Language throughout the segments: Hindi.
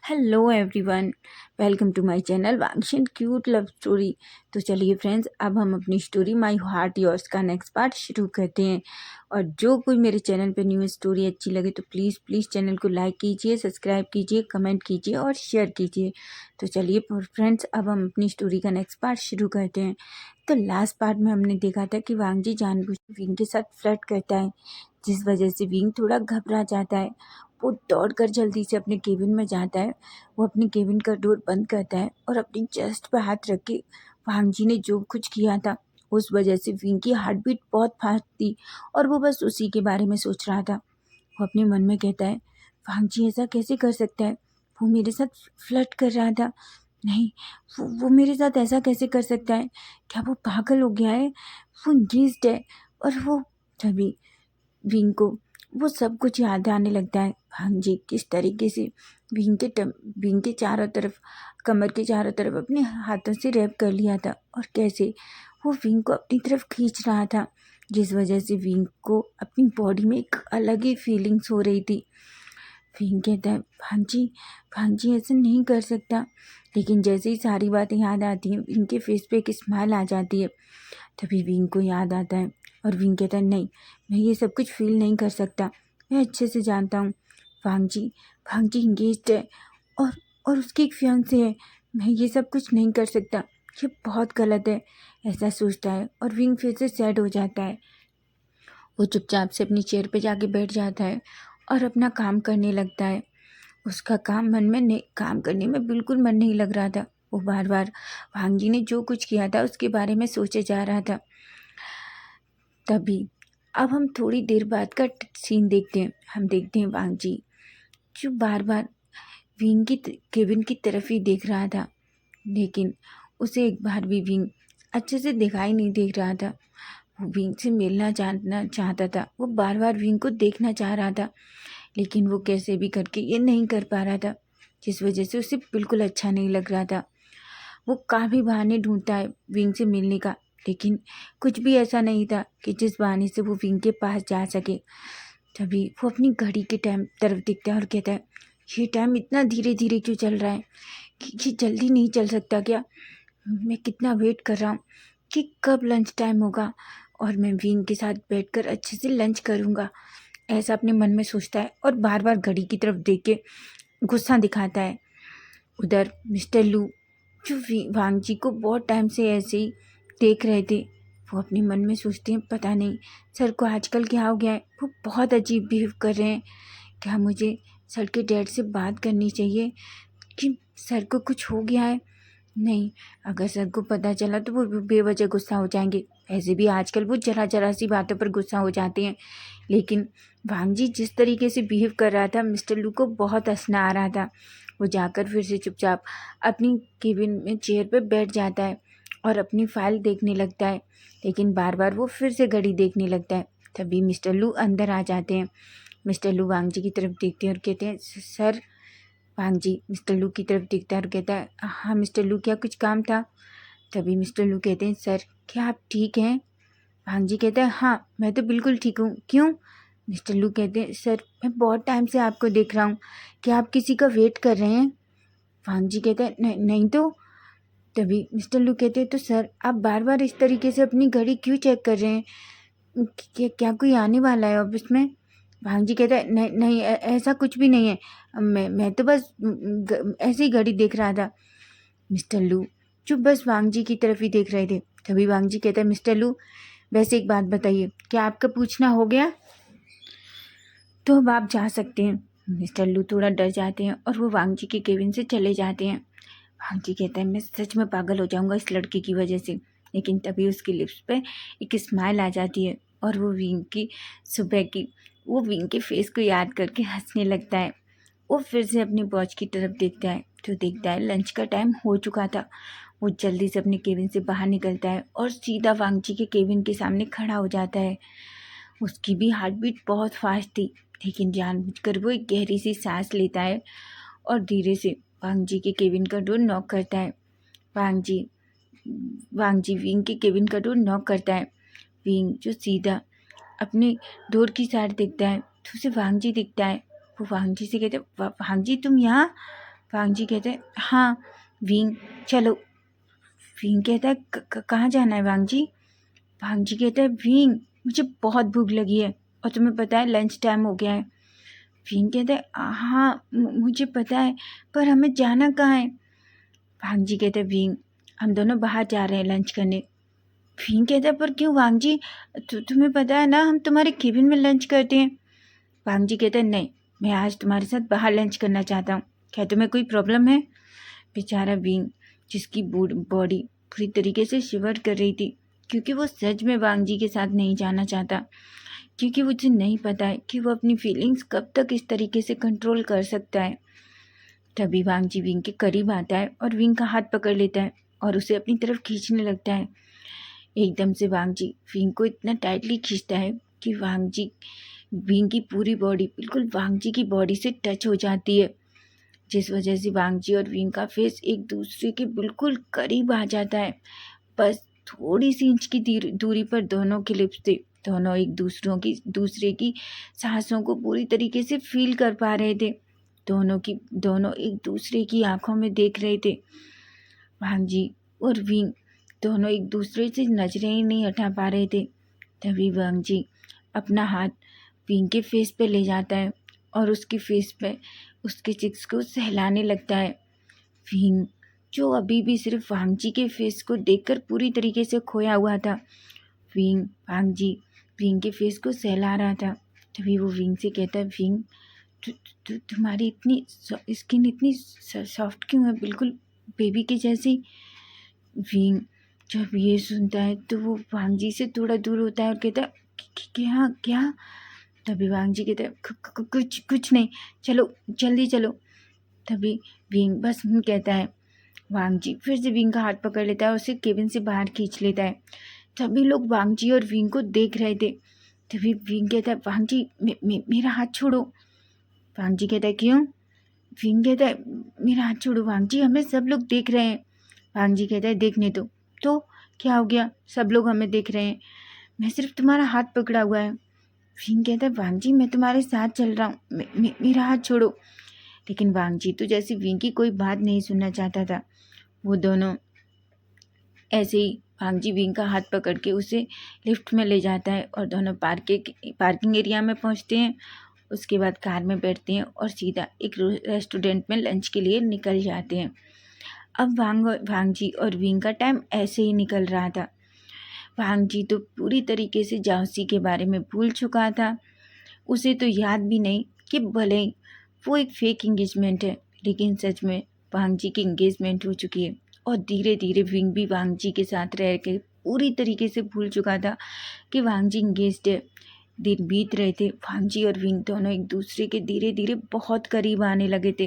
Hello everyone, welcome to my channel वांगशन क्यूट लव स्टोरी। तो चलिए फ्रेंड्स, अब हम अपनी स्टोरी माय हार्ट योर्स का नेक्स्ट पार्ट शुरू करते हैं। और जो कोई मेरे चैनल पे न्यू स्टोरी अच्छी लगे तो प्लीज़ चैनल को लाइक कीजिए, सब्सक्राइब कीजिए, कमेंट कीजिए और शेयर कीजिए। तो चलिए फ्रेंड्स, अब हम अपनी स्टोरी का नेक्स्ट पार्ट शुरू करते हैं। तो लास्ट पार्ट में हमने देखा था कि वांगजी जानबूझ विंग के साथ फ्लर्ट करता है, जिस वजह से विंग थोड़ा घबरा जाता है। वो दौड़कर जल्दी से अपने केबिन में जाता है। वो अपने केबिन का डोर बंद करता है और अपनी चेस्ट पर हाथ रख के वांगजी ने जो कुछ किया था उस वजह से विंग की हार्ट बीट बहुत फास्ट थी और वो बस उसी के बारे में सोच रहा था। वो अपने मन में कहता है, वांगजी ऐसा कैसे कर सकता है? वो मेरे साथ फ्लर्ट कर रहा था। नहीं, वो मेरे साथ ऐसा कैसे कर सकता है? क्या वो पागल हो गया है? वो इंगेज्ड है। और वो तभी विंग को वो सब कुछ याद आने लगता है। वांगजी किस तरीके से विंग के चारों तरफ, कमर के चारों तरफ अपने हाथों से रैप कर लिया था और कैसे वो विंग को अपनी तरफ खींच रहा था, जिस वजह से विंग को अपनी बॉडी में एक अलग ही फीलिंग्स हो रही थी। विंग कहता है, भांजी ऐसा नहीं कर सकता। लेकिन जैसे ही सारी बातें याद आती हैं विंग के फेस पे एक स्माइल आ जाती है। तभी विंग को याद आता है और विंग कहता है, नहीं, मैं ये सब कुछ फील नहीं कर सकता। मैं अच्छे से जानता हूँ वांगजी वांगजी इंगेज्ड है और उसकी एक फियांसे है। मैं ये सब कुछ नहीं कर सकता, ये बहुत गलत है। ऐसा सोचता है और विंग फिर से सैड हो जाता है। वो चुपचाप से अपनी चेयर पे जाके बैठ जाता है और अपना काम करने लगता है। उसका काम करने में बिल्कुल मन नहीं लग रहा था। वो बार बार वांगजी ने जो कुछ किया था उसके बारे में सोचे जा रहा था। तभी अब हम थोड़ी देर बाद का सीन देखते हैं। हम देखते हैं वांगजी जो बार बार विंग की केबिन की तरफ ही देख रहा था, लेकिन उसे एक बार भी विंग अच्छे से दिखाई नहीं दे रहा था। वो विंग से मिलना जानना चाहता था। वो बार बार विंग को देखना चाह रहा था, लेकिन वो कैसे भी करके ये नहीं कर पा रहा था, जिस वजह से उसे बिल्कुल अच्छा नहीं लग रहा था। वो काफ़ी बहाने ढूंढता है विंग से मिलने का, लेकिन कुछ भी ऐसा नहीं था कि जिस बहाने से वो विंग के पास जा सके। तभी वो अपनी घड़ी के टाइम तरफ देखता है और कहता है, ये टाइम इतना धीरे धीरे क्यों चल रहा है? कि ये जल्दी नहीं चल सकता क्या? मैं कितना वेट कर रहा हूँ कि कब लंच टाइम होगा और मैं विंग के साथ बैठकर अच्छे से लंच करूँगा। ऐसा अपने मन में सोचता है और बार बार घड़ी की तरफ देख के गुस्सा दिखाता है। उधर मिस्टर लू जो वांगजी को बहुत टाइम से ऐसे ही देख रहे थे, वो अपने मन में सोचते हैं, पता नहीं सर को आजकल क्या हो गया है, वो बहुत अजीब बिहेव कर रहे हैं। क्या मुझे सर के डैड से बात करनी चाहिए कि सर को कुछ हो गया है? नहीं, अगर सर को पता चला तो वो बेवजह गुस्सा हो जाएंगे। ऐसे भी आजकल वो जरा जरा सी बातों पर गुस्सा हो जाते हैं। लेकिन वांगजी जिस तरीके से बिहेव कर रहा था, मिस्टर लू को बहुत हंसना आ रहा था। वो जाकर फिर से चुपचाप अपनी केबिन में चेयर पर बैठ जाता है और अपनी फाइल देखने लगता है, लेकिन बार बार वो फिर से घड़ी देखने लगता है। तभी मिस्टर लू अंदर आ जाते हैं। मिस्टर लू वांगजी की तरफ देखते हैं और कहते हैं, सर। वांगजी मिस्टर लू की तरफ देखता है और कहता है, हाँ मिस्टर लू, क्या कुछ काम था? तभी मिस्टर लू कहते हैं, सर क्या आप ठीक हैं? वांगजी कहता है, हाँ मैं तो बिल्कुल ठीक हूँ, क्यों? मिस्टर लू कहते हैं, सर मैं बहुत टाइम से आपको देख रहा हूँ, क्या आप किसी का वेट कर रहे हैं? वांगजी कहता है, नहीं नहीं तो। तभी मिस्टर लू कहते हैं, तो सर आप बार बार इस तरीके से अपनी घड़ी क्यों चेक कर रहे हैं? क्या कोई आने वाला है ऑफिस में? भांजी कहता है, नहीं नहीं, ऐसा कुछ भी नहीं है। मैं तो बस ऐसे ही घड़ी देख रहा था। मिस्टर लू जो बस वांगजी की तरफ ही देख रहे थे। तभी वांगजी कहता है, मिस्टर लू वैसे एक बात बताइए, क्या आपका पूछना हो गया? तो अब आप जा सकते हैं। मिस्टर लू थोड़ा डर जाते हैं और वो वांगजी के केबिन से चले जाते हैं। वांगजी कहता है, मैं सच में पागल हो जाऊंगा इस लड़के की वजह से। लेकिन तभी उसके लिप्स पे एक स्माइल आ जाती है और वो विंग के फेस को याद करके हंसने लगता है। वो फिर से अपनी वॉच की तरफ देखता है तो देखता है लंच का टाइम हो चुका था। वो जल्दी से अपने केबिन से बाहर निकलता है और सीधा वांगजी के केबिन के सामने खड़ा हो जाता है। उसकी भी हार्ट बीट बहुत फास्ट थी, लेकिन जानबूझकर वो एक गहरी सी सांस लेता है और धीरे से वांगजी के केबिन का डोर नॉक करता है। वांगजी वांगजी विंग के केबिन का डोर नॉक करता है। विंग जो सीधा अपने डोर की साइड देखता है तो उसे वांगजी दिखता है। वो वांगजी से कहते हैं, वांगजी तुम यहाँ? वांग जी कहते हैं हाँ विंग चलो। विंग कहता है कहाँ जाना है वांग जी? वांग जी कहता है विंग मुझे बहुत भूख लगी है और तुम्हें पता है लंच टाइम हो गया है। विंग कहता है हाँ मुझे पता है पर हमें जाना कहाँ है? वांग जी कहते हैं विंग हम दोनों बाहर जा रहे हैं लंच करने। विंग कहता है पर क्यों वांग जी? तुम्हें पता है ना हम तुम्हारे केबिन में लंच करते हैं। वांग जी कहते हैं नहीं मैं आज तुम्हारे साथ बाहर लंच करना चाहता हूँ, क्या तुम्हें कोई प्रॉब्लम है? बेचारा विंग जिसकी बॉडी पूरी तरीके से शिवर कर रही थी क्योंकि वो सच में वांग जी के साथ नहीं जाना चाहता, क्योंकि उसे नहीं पता है कि वो अपनी फीलिंग्स कब तक इस तरीके से कंट्रोल कर सकता है। तभी वांग जी विंग के करीब आता है और विंग का हाथ पकड़ लेता है और उसे अपनी तरफ खींचने लगता है। एकदम से वांग जी विंग को इतना टाइटली खींचता है कि वांग जी विंग की पूरी बॉडी बिल्कुल वांग जी की बॉडी से टच हो जाती है, जिस वजह से वांग जी और विंग का फेस एक दूसरे के बिल्कुल करीब आ जाता है। बस थोड़ी सी इंच की दूरी पर दोनों के लिप्स थे। दोनों एक दूसरे की सांसों को पूरी तरीके से फील कर पा रहे थे। दोनों एक दूसरे की आंखों में देख रहे थे। वांग जी और विंग दोनों एक दूसरे से नजरें ही नहीं हटा पा रहे थे। तभी वांग जी अपना हाथ विंग के फेस पे ले जाता है और उसके फेस पे उसके चिक्स को सहलाने लगता है। विंग जो अभी भी सिर्फ वांग जी के फेस को देखकर पूरी तरीके से खोया हुआ था, वांग जी विंग के फेस को सहला रहा था। तभी वो विंग से कहता है विंग तुम्हारी इतनी स्किन इतनी सॉफ्ट क्यों है, बिल्कुल बेबी के जैसी। विंग जब ये सुनता है तो वो वांग जी से थोड़ा दूर होता है और कहता है क्या क्या? तभी वांग जी कहते हैं कुछ नहीं, चलो जल्दी चलो। तभी विंग बस कहता है। वांग जी फिर से विंग का हाथ पकड़ लेता है और उसे केबिन से बाहर खींच लेता है। सभी लोग वांग जी और विंग को देख रहे थे। तभी विंग कहता है वांग जी मेरा हाथ छोड़ो। वांग जी कहता है क्यों? विंग कहता है मेरा हाथ छोड़ो वांग जी, हमें सब लोग देख रहे हैं। वांग जी कहता है देखने दो तो क्या हो गया, सब लोग हमें देख रहे हैं, मैं सिर्फ तुम्हारा हाथ पकड़ा हुआ है। विंग कहता है वांग जी मैं तुम्हारे साथ चल रहा हूँ, मेरा हाथ छोड़ो। लेकिन वांग जी तो जैसे विंग की कोई बात नहीं सुनना चाहता था। वो दोनों ऐसे ही वांग जी विंग का हाथ पकड़ के उसे लिफ्ट में ले जाता है और दोनों पार्किंग एरिया में पहुंचते हैं। उसके बाद कार में बैठते हैं और सीधा एक रेस्टोरेंट में लंच के लिए निकल जाते हैं। अब वांग जी और विंग का टाइम ऐसे ही निकल रहा था। वांग जी तो पूरी तरीके से जाओसी के बारे में भूल चुका था। उसे तो याद भी नहीं कि भले ही वो एक फेक इंगेजमेंट है, लेकिन सच में वांग जी की इंगेजमेंट हो चुकी है। और धीरे धीरे विंग भी वांग जी के साथ रह के पूरी तरीके से भूल चुका था कि वांग जी इंगेज्ड है। दिन बीत रहे थे, वांग जी और विंग दोनों एक दूसरे के धीरे धीरे बहुत करीब आने लगे थे।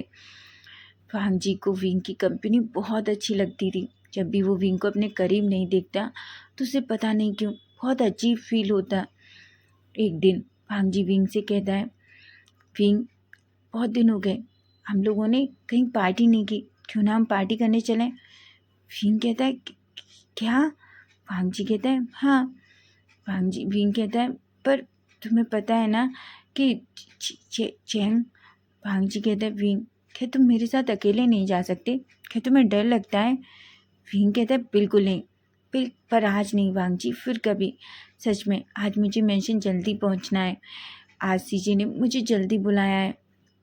वांग जी को विंग की कंपनी बहुत अच्छी लगती थी। जब भी वो विंग को अपने करीब नहीं देखता तो उसे पता नहीं क्यों बहुत अजीब फील होता। एक दिन वांग जी विंग से कहता है विंग बहुत दिन हो गए हम लोगों ने कहीं पार्टी नहीं की, क्यों ना हम पार्टी करने चलें? विंग कहता है क्या? वांग जी कहता है हाँ। विंग कहता है पर तुम्हें पता है ना कि चैंग। वांग जी कहता है विंग क्या तुम मेरे साथ अकेले नहीं जा सकते, क्या तुम्हें डर लगता है? विंग कहता है बिल्कुल नहीं, पर आज नहीं वांग जी, फिर कभी। सच में आज मुझे मेंशन जल्दी पहुंचना है। आज सीजे ने मुझे जल्दी बुलाया है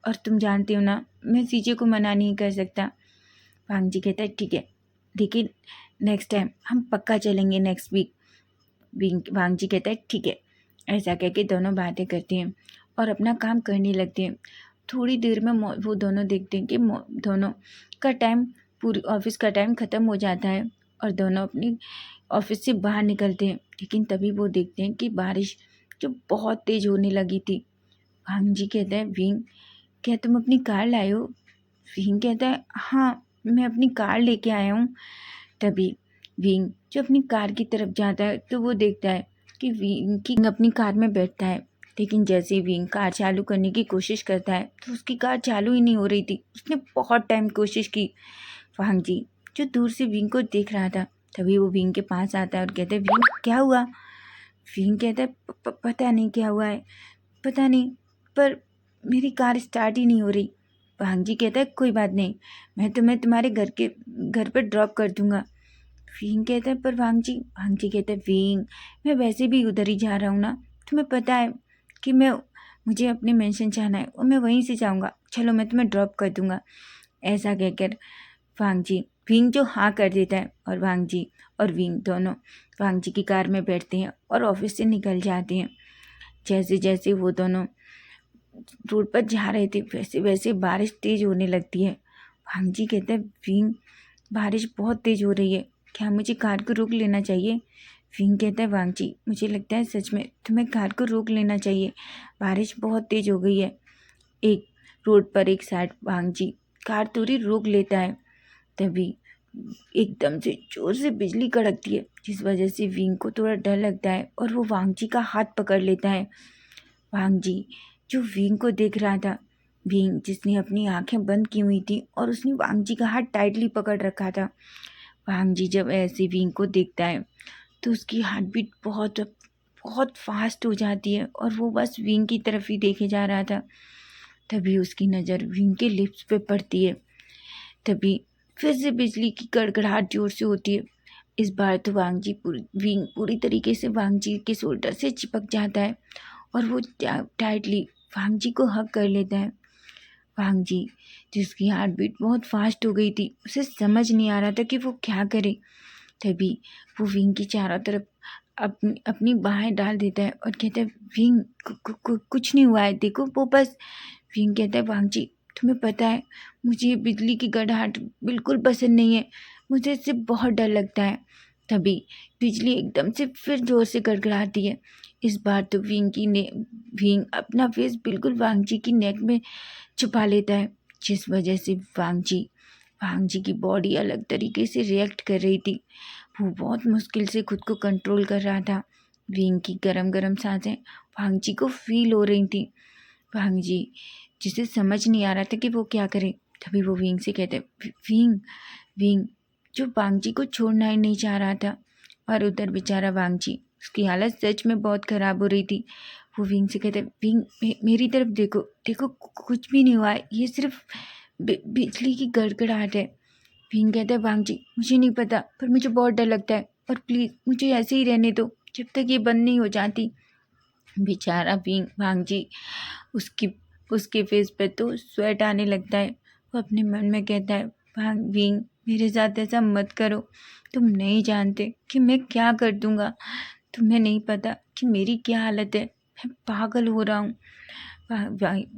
और तुम जानते हो ना मैं सीजे को मना नहीं कर सकता। वांग जी कहता है ठीक है, लेकिन नेक्स्ट टाइम हम पक्का चलेंगे नेक्स्ट वीक। वांग जी कहता है ठीक है। ऐसा कह के दोनों बातें करते हैं और अपना काम करने लगते हैं। थोड़ी देर में वो दोनों देखते हैं कि दोनों का टाइम पूरी ऑफिस का टाइम ख़त्म हो जाता है और दोनों अपनी ऑफिस से बाहर निकलते हैं। लेकिन तभी वो देखते हैं कि बारिश जो बहुत तेज़ होने लगी थी। वांग जी कहता है विंग क्या तुम अपनी कार लाए हो? विंग कहता है हाँ मैं अपनी कार लेके आया हूँ। तभी विंग जो अपनी कार की तरफ जाता है तो वो देखता है कि विंग अपनी कार में बैठता है, लेकिन जैसे विंग कार चालू करने की कोशिश करता है तो उसकी कार चालू ही नहीं हो रही थी। उसने बहुत टाइम कोशिश की। वांग जी जो दूर से विंग को देख रहा था, तभी वो विंग के पास आता है और कहता है विंग क्या हुआ? विंग कहता है पता नहीं क्या हुआ है, पता नहीं, पर मेरी कार स्टार्ट ही नहीं हो रही। वांग जी कहता है कोई बात नहीं, मैं तुम्हें तुम्हारे घर पर ड्रॉप कर दूंगा। विंग कहता है पर वांग जी कहता है विंग, मैं वैसे भी उधर ही जा रहा हूँ ना, तुम्हें पता है कि मुझे अपने मेंशन जाना है और मैं वहीं से जाऊँगा, चलो मैं तुम्हें ड्रॉप कर दूंगा। ऐसा कहकर विंग जो हाँ कर देता है और वांग जी और विंग दोनों वांग जी की कार में बैठते हैं और ऑफिस से निकल जाते हैं। जैसे जैसे वो दोनों रोड पर जा रहे थे वैसे वैसे बारिश तेज होने लगती है। वांग जी कहते हैं विंग, बारिश बहुत तेज हो रही है, क्या मुझे कार को रोक लेना चाहिए? विंग कहता है वांग जी, मुझे लगता है सच में तुम्हें कार को रोक लेना चाहिए, बारिश बहुत तेज हो गई है। एक रोड पर एक साइड वांग जी कार थोड़ी रोक लेता है, तभी एकदम से जोर से बिजली कड़कती है, जिस वजह से विंग को थोड़ा डर लगता है और वो वांग जी का हाथ पकड़ लेता है। वांग जी जो विंग को देख रहा था, विंग जिसने अपनी आंखें बंद की हुई थी और उसने वांग जी का हाथ टाइटली पकड़ रखा था, वांग जी जब ऐसे विंग को देखता है तो उसकी हार्ट बीट बहुत बहुत फास्ट हो जाती है और वो बस विंग की तरफ ही देखे जा रहा था। तभी उसकी नज़र विंग के लिप्स पे पड़ती है, तभी फिर से बिजली की कड़कड़ाहट जोर से होती है। इस बार तो विंग पूरी तरीके से वांग जी के शोल्डर से चिपक जाता है और वो टाइटली वांग जी को हग कर लेता है। वांग जी जिसकी हार्ट बीट बहुत फास्ट हो गई थी, उसे समझ नहीं आ रहा था कि वो क्या करे, तभी वो विंग की चारों तरफ अपनी बाहें डाल देता है और कहता है विंग कुछ नहीं हुआ है, देखो वो बस। विंग कहता है वांग जी तुम्हें पता है मुझे ये बिजली की गड़गड़ाहट बिल्कुल पसंद नहीं है, मुझे इससे बहुत डर लगता है। तभी बिजली एकदम से फिर जोर से गड़गड़ाती है। इस बार तो विंग अपना फेस बिल्कुल वांग जी की नेक में छुपा लेता है, जिस वजह से वांग जी की बॉडी अलग तरीके से रिएक्ट कर रही थी। वो बहुत मुश्किल से खुद को कंट्रोल कर रहा था। विंग की गरम गरम सांसें वांग जी को फील हो रही थी। वांग जी जिसे समझ नहीं आ रहा था कि वो क्या करे, तभी वो विंग से कहते विंग विंग जो वांग जी को छोड़ना ही नहीं चाह रहा था। और उधर बेचारा वांग जी, उसकी हालत सच में बहुत ख़राब हो रही थी। वो विंग से कहते विंग मेरी तरफ देखो देखो, कुछ भी नहीं हुआ है, ये सिर्फ बिजली की गड़गड़ाहट है। विंग कहता है वांग जी मुझे नहीं पता, पर मुझे बहुत डर लगता है और प्लीज़ मुझे ऐसे ही रहने दो जब तक ये बंद नहीं हो जाती। बेचारा वांग जी, उसकी उसके फेस पे तो स्वेट आने लगता है। वो अपने मन में कहता है विंग मेरे साथ ऐसा मत करो, तुम नहीं जानते कि मैं क्या कर दूंगा, तुम्हें नहीं पता कि मेरी क्या हालत है, मैं पागल हो रहा हूँ।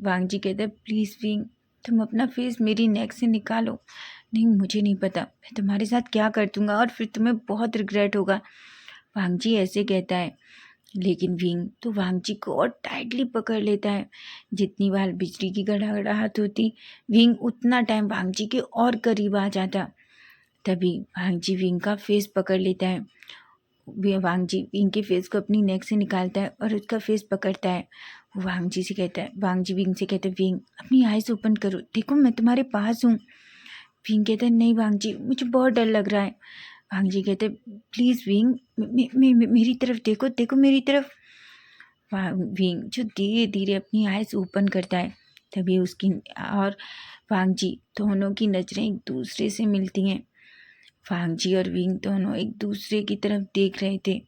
वांग जी कहता है प्लीज़ विंग तुम अपना फेस मेरी नेक से निकालो, नहीं मुझे नहीं पता मैं तुम्हारे साथ क्या कर दूंगा और फिर तुम्हें बहुत रिग्रेट होगा। वांग जी ऐसे कहता है, लेकिन विंग तो वांग जी को और टाइटली पकड़ लेता है। जितनी बार बिजली की गड़गड़ाहट होती, विंग उतना टाइम वांग जी के और करीब आ जाता। तभी वांग जी विंग का फेस पकड़ लेता है। वांग जी विंग के फेस को अपनी नेक से निकालता है और उसका फेस पकड़ता है। वांग जी से कहता है, वांग जी विंग से कहते हैं विंग अपनी आइज़ ओपन करो, देखो मैं तुम्हारे पास हूँ। विंग कहता है नहीं वांग जी मुझे बहुत डर लग रहा है। वांग जी कहते प्लीज़ विंग मेरी तरफ देखो, देखो मेरी तरफ। विंग जो धीरे धीरे अपनी आइज़ ओपन करता है, तभी उसकी और वांग जी दोनों की नज़रें एक दूसरे से मिलती हैं। वांग जी और विंग दोनों एक दूसरे की तरफ देख रहे थे,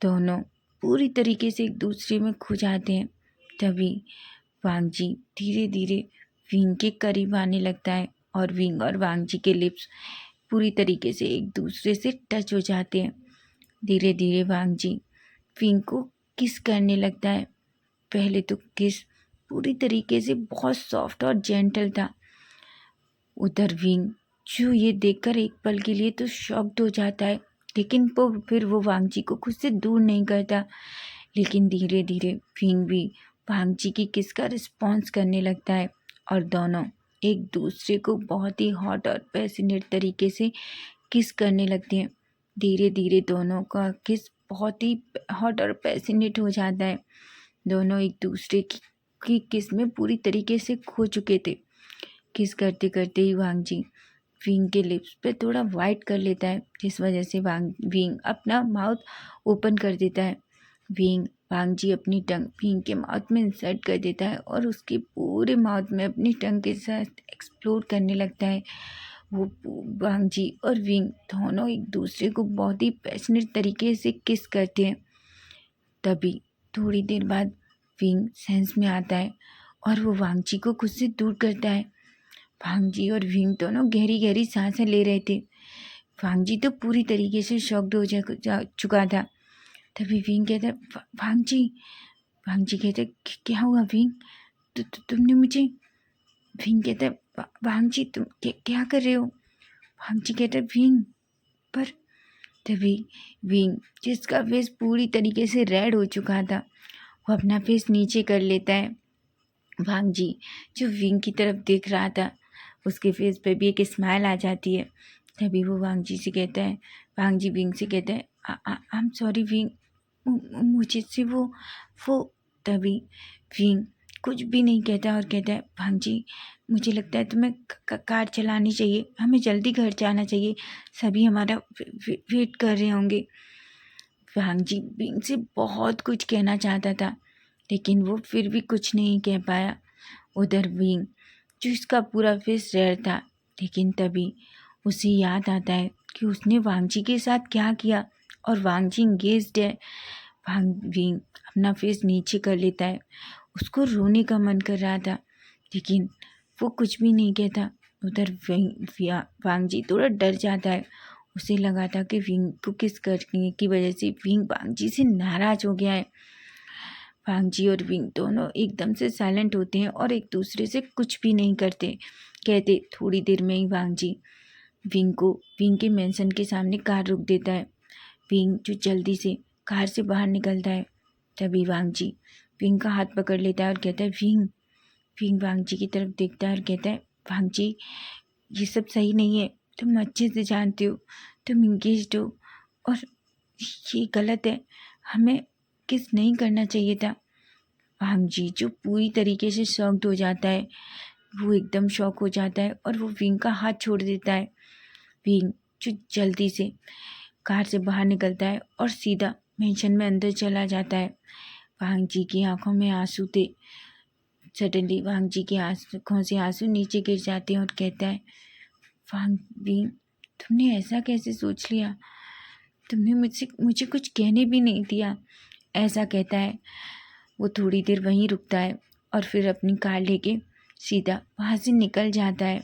दोनों पूरी तरीके से एक दूसरे में खो जाते हैं। तभी वांग जी धीरे धीरे विंग के करीब आने लगता है और वांग जी के लिप्स पूरी तरीके से एक दूसरे से टच हो जाते हैं। धीरे धीरे वांग जी विंग को किस करने लगता है। पहले तो किस पूरी तरीके से बहुत सॉफ्ट और जेंटल था। उधर विंग जो ये देखकर एक पल के लिए तो शॉक्ड हो जाता है, लेकिन फिर वो वांग जी को खुद से दूर नहीं करता। लेकिन धीरे धीरे विंग भी वांग जी की किस का रिस्पॉन्स करने लगता है और दोनों एक दूसरे को बहुत ही हॉट और पैशनेट तरीके से किस करने लगते हैं। धीरे धीरे दोनों का किस बहुत ही हॉट और पैशनेट हो जाता है। दोनों एक दूसरे की किस में पूरी तरीके से खो चुके थे। किस करते करते ही वांग जी विंग के लिप्स पे थोड़ा वाइट कर लेता है, जिस वजह से विंग अपना माउथ ओपन कर देता है। विंग भांग जी अपनी टंग विंग के माउथ में इंसर्ट कर देता है और उसके पूरे माउथ में अपनी टंग के साथ एक्सप्लोर करने लगता है। वो भांग जी और विंग दोनों एक दूसरे को बहुत ही पैशनेट तरीके से किस करते हैं। तभी थोड़ी देर बाद विंग सेंस में आता है और वो वांग जी को खुद से दूर करता है। वांग जी और विंग दोनों गहरी गहरी सांसें ले रहे थे। वांग जी तो पूरी तरीके से शॉक्ड हो जा चुका था। तभी विंग कहता है, वांग जी कहते क्या हुआ विंग, तुमने मुझे। विंग कहता है, वांग जी तुम क्या कर रहे हो। वांग जी कहता है, विंग पर। तभी विंग जिसका फेस पूरी तरीके से रेड हो चुका था वो अपना फेस नीचे कर लेता है। वांग जी जो विंग की तरफ देख रहा था उसके फेस पे भी एक स्माइल आ जाती है। तभी वो वांग जी से कहता है, वांग जी विंग से कहता है, आई एम सॉरी विंग, मुझे से वो। तभी विंग कुछ भी नहीं कहता और कहता है, वांग जी मुझे लगता है तुम्हें कार चलानी चाहिए, हमें जल्दी घर जाना चाहिए, सभी हमारा वेट कर रहे होंगे। वांग जी विंग से बहुत कुछ कहना चाहता था लेकिन वो फिर भी कुछ नहीं कह पाया। उधर विंग जिसका पूरा फेस रेड था, लेकिन तभी उसे याद आता है कि उसने वांग जी के साथ क्या किया और वांग जी इंगेज्ड है। विंग अपना फेस नीचे कर लेता है। उसको रोने का मन कर रहा था लेकिन वो कुछ भी नहीं कहता। उधर वांग जी थोड़ा डर जाता है। उसे लगा था कि विंग को किस करने की वजह से विंग वांग जी से नाराज हो गया है। वांग जी और विंग दोनों एकदम से साइलेंट होते हैं और एक दूसरे से कुछ भी नहीं कहते। थोड़ी देर में ही वांग जी विंग के मेंशन के सामने कार रोक देता है। विंग जो जल्दी से कार से बाहर निकलता है। तभी वांग जी विंग का हाथ पकड़ लेता है और कहता है, विंग वांग जी की तरफ देखता है और कहता है, वांग जी ये सब सही नहीं है, तुम अच्छे से जानते हो तुम इंगेज्ड हो और ये गलत है, हमें किस नहीं करना चाहिए था। वांग जी जो पूरी तरीके से शॉक्ड हो जाता है, वो एकदम शॉक हो जाता है और वो विंग का हाथ छोड़ देता है। विंग जो जल्दी से कार से बाहर निकलता है और सीधा मेंशन में अंदर चला जाता है। वांग जी की आंखों में आंसू थे। सडनली वांग जी की आंखों से आंसू नीचे गिर जाते हैं और कहता है, विंग तुमने ऐसा कैसे सोच लिया, तुमने मुझे कुछ कहने भी नहीं दिया, ऐसा कहता है। वो थोड़ी देर वहीं रुकता है और फिर अपनी कार लेके सीधा वहाँ से निकल जाता है।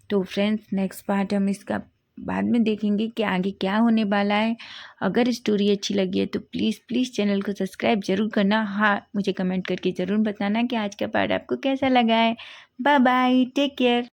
तो फ्रेंड्स नेक्स्ट पार्ट हम इसका बाद में देखेंगे कि आगे क्या होने वाला है। अगर स्टोरी अच्छी लगी है तो प्लीज़ चैनल को सब्सक्राइब ज़रूर करना। हाँ मुझे कमेंट करके ज़रूर बताना कि आज का पार्ट आपको कैसा लगा है। Bye bye, take care.